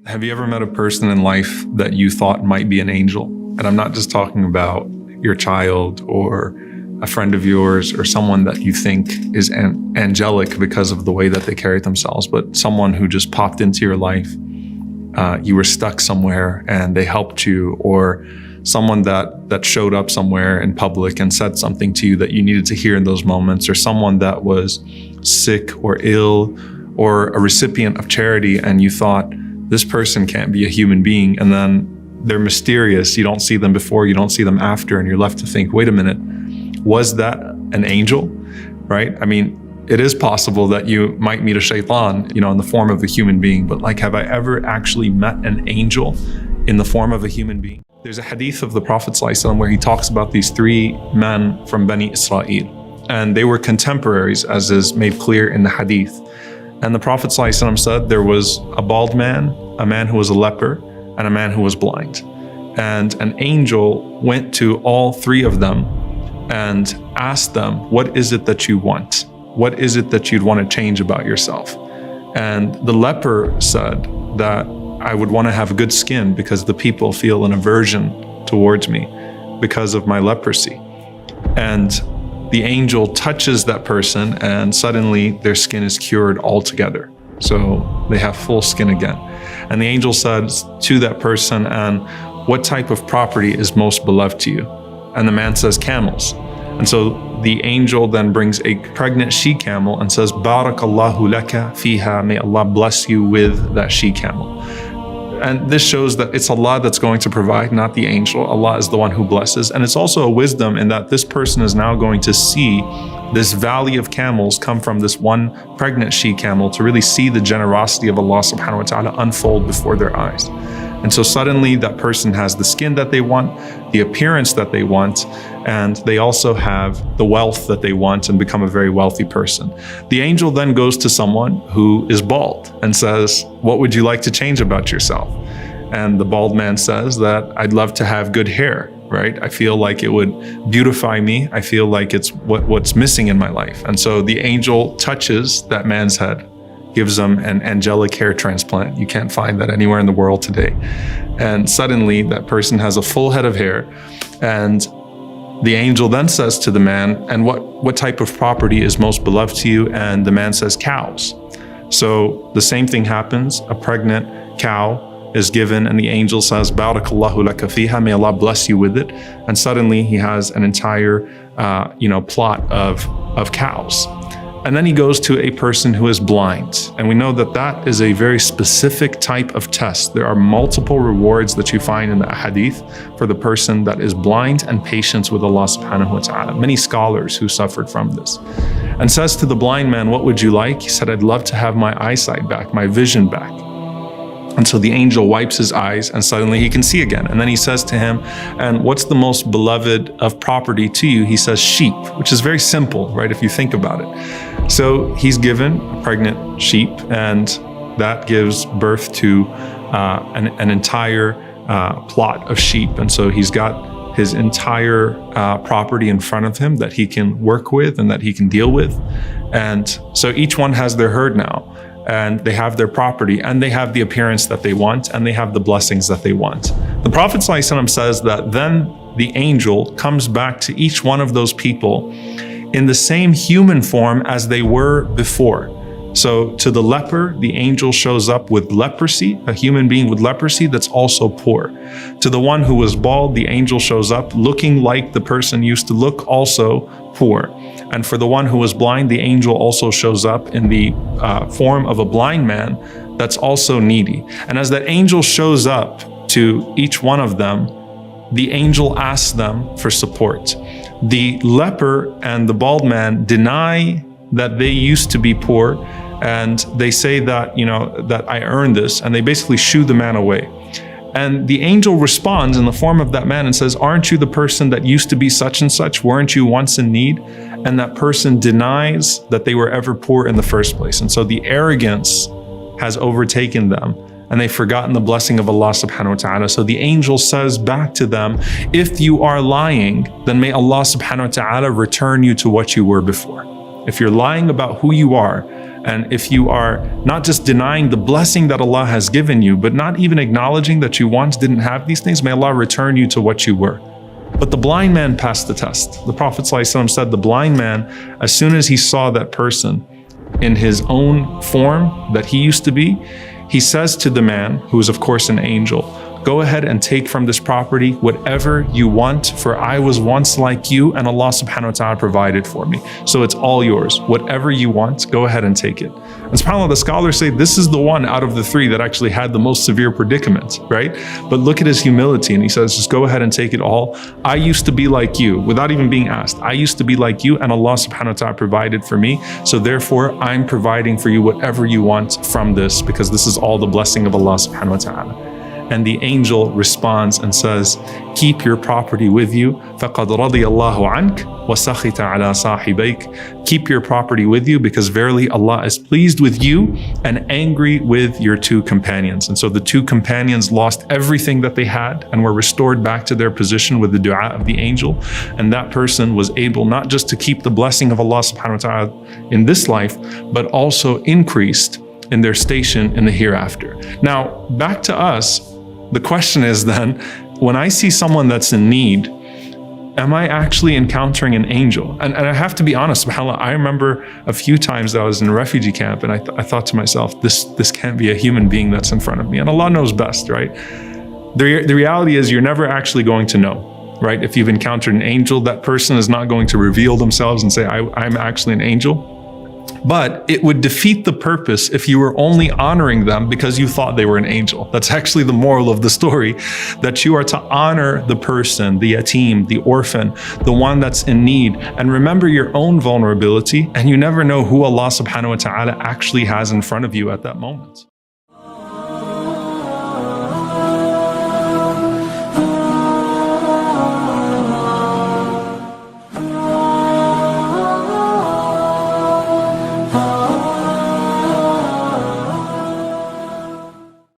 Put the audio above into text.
Have you ever met a person in life that you thought might be an angel? And I'm not just talking about your child or a friend of yours or someone that you think is angelic because of the way that they carry themselves, but someone who just popped into your life. You were stuck somewhere and they helped you, or someone that showed up somewhere in public and said something to you that you needed to hear in those moments, or someone that was sick or ill, or a recipient of charity, and you thought, this person can't be a human being, and then they're mysterious. You don't see them before, you don't see them after, and you're left to think, wait a minute, was that an angel, right? I mean, it is possible that you might meet a shaitan, in the form of a human being, but have I ever actually met an angel in the form of a human being? There's a hadith of the Prophet ﷺ where he talks about these three men from Bani Israel, and they were contemporaries, as is made clear in the hadith. And the Prophet ﷺ said there was a bald man, a man who was a leper, and a man who was blind. And an angel went to all three of them and asked them, what is it that you want? What is it that you'd want to change about yourself? And the leper said that I would want to have good skin because the people feel an aversion towards me because of my leprosy. And the angel touches that person and suddenly their skin is cured altogether. So they have full skin again. And the angel says to that person, and what type of property is most beloved to you? And the man says, camels. And so the angel then brings a pregnant she-camel and says, Barakallahu laka fiha, may Allah bless you with that she-camel. And this shows that it's Allah that's going to provide, not the angel. Allah is the one who blesses. And it's also a wisdom in that this person is now going to see this valley of camels come from this one pregnant she-camel to really see the generosity of Allah subhanahu wa ta'ala unfold before their eyes. And so suddenly that person has the skin that they want, the appearance that they want, and they also have the wealth that they want and become a very wealthy person. The angel then goes to someone who is bald and says, what would you like to change about yourself? And the bald man says that I'd love to have good hair, right? I feel like it would beautify me. I feel like it's what's missing in my life. And so the angel touches that man's head, gives them an angelic hair transplant. You can't find that anywhere in the world today. And suddenly that person has a full head of hair. And the angel then says to the man, and what type of property is most beloved to you? And the man says, cows. So the same thing happens. A pregnant cow is given, and the angel says, Barakallahu laka fiha, may Allah bless you with it. And suddenly he has an entire plot of cows. And then he goes to a person who is blind. And we know that that is a very specific type of test. There are multiple rewards that you find in the hadith for the person that is blind and patient with Allah subhanahu wa ta'ala. Many scholars who suffered from this. And says to the blind man, what would you like? He said, I'd love to have my eyesight back, my vision back. And so the angel wipes his eyes and suddenly he can see again. And then he says to him, and what's the most beloved of property to you? He says sheep, which is very simple, right? If you think about it. So he's given a pregnant sheep, and that gives birth to an entire plot of sheep. And so he's got his entire property in front of him that he can work with and that he can deal with. And so each one has their herd now. And they have their property, and they have the appearance that they want, and they have the blessings that they want. The Prophet ﷺ says that then the angel comes back to each one of those people in the same human form as they were before. So to the leper, the angel shows up with leprosy, a human being with leprosy that's also poor. To the one who was bald, the angel shows up looking like the person used to look, also poor. And for the one who was blind, the angel also shows up in the form of a blind man that's also needy. And as that angel shows up to each one of them, the angel asks them for support. The leper and the bald man deny that they used to be poor, and they say that, that I earned this, and they basically shoo the man away. And the angel responds in the form of that man and says, aren't you the person that used to be such and such? Weren't you once in need? And that person denies that they were ever poor in the first place. And so the arrogance has overtaken them, and they've forgotten the blessing of Allah subhanahu wa ta'ala. So the angel says back to them, if you are lying, then may Allah subhanahu wa ta'ala return you to what you were before. If you're lying about who you are, And if you are not just denying the blessing that Allah has given you, but not even acknowledging that you once didn't have these things, may Allah return you to what you were. But the blind man passed the test. The Prophet ﷺ said the blind man, as soon as he saw that person in his own form that he used to be, he says to the man, who is of course an angel, go ahead and take from this property whatever you want, for I was once like you and Allah subhanahu wa ta'ala provided for me. So it's all yours. Whatever you want, go ahead and take it. And subhanAllah, the scholars say this is the one out of the three that actually had the most severe predicament, right? But look at his humility, and he says, just go ahead and take it all. I used to be like you, without even being asked. I used to be like you and Allah subhanahu wa ta'ala provided for me. So therefore, I'm providing for you whatever you want from this, because this is all the blessing of Allah subhanahu wa ta'ala. And the angel responds and says, keep your property with you. فَقَدْ رَضِيَ اللَّهُ عَنْكَ وَسَخِطَ عَلَى صَاحِبَيْكَ. Keep your property with you, because verily Allah is pleased with you and angry with your two companions. And so the two companions lost everything that they had and were restored back to their position with the dua of the angel. And that person was able not just to keep the blessing of Allah subhanahu wa ta'ala in this life, but also increased in their station in the hereafter. Now, back to us. The question is then, when I see someone that's in need, am I actually encountering an angel? And I have to be honest, subhanAllah, I remember a few times that I was in a refugee camp, and I thought to myself, this can't be a human being that's in front of me. And Allah knows best, right? The reality is you're never actually going to know, right? If you've encountered an angel, that person is not going to reveal themselves and say, I'm actually an angel. But it would defeat the purpose if you were only honoring them because you thought they were an angel. That's actually the moral of the story, that you are to honor the person, the yatim, the orphan, the one that's in need, and remember your own vulnerability, and you never know who Allah subhanahu wa ta'ala actually has in front of you at that moment.